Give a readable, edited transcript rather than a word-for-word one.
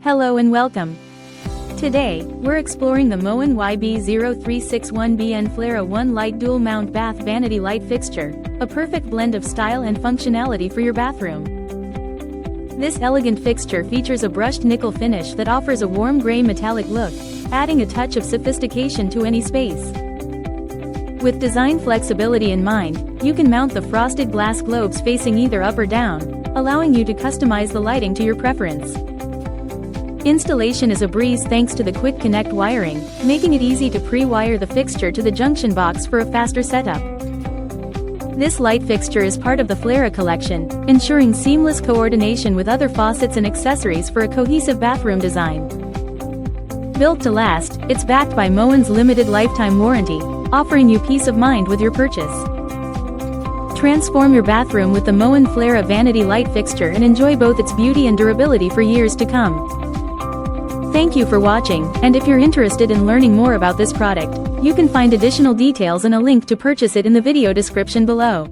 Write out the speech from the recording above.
Hello and welcome. Today, we're exploring the Moen YB0361BN Flara 1 Light Dual Mount Bath Vanity Light Fixture, a perfect blend of style and functionality for your bathroom. This elegant fixture features a brushed nickel finish that offers a warm gray metallic look, adding a touch of sophistication to any space. With design flexibility in mind, you can mount the frosted glass globes facing either up or down, allowing you to customize the lighting to your preference. Installation is a breeze thanks to the quick connect wiring, making it easy to pre-wire the fixture to the junction box for a faster setup. This light fixture is part of the Flara Collection, ensuring seamless coordination with other faucets and accessories for a cohesive bathroom design. Built to last, it's backed by Moen's limited lifetime warranty, offering you peace of mind with your purchase. Transform your bathroom with the Moen Flara Vanity Light Fixture and enjoy both its beauty and durability for years to come. Thank you for watching, and if you're interested in learning more about this product, you can find additional details and a link to purchase it in the video description below.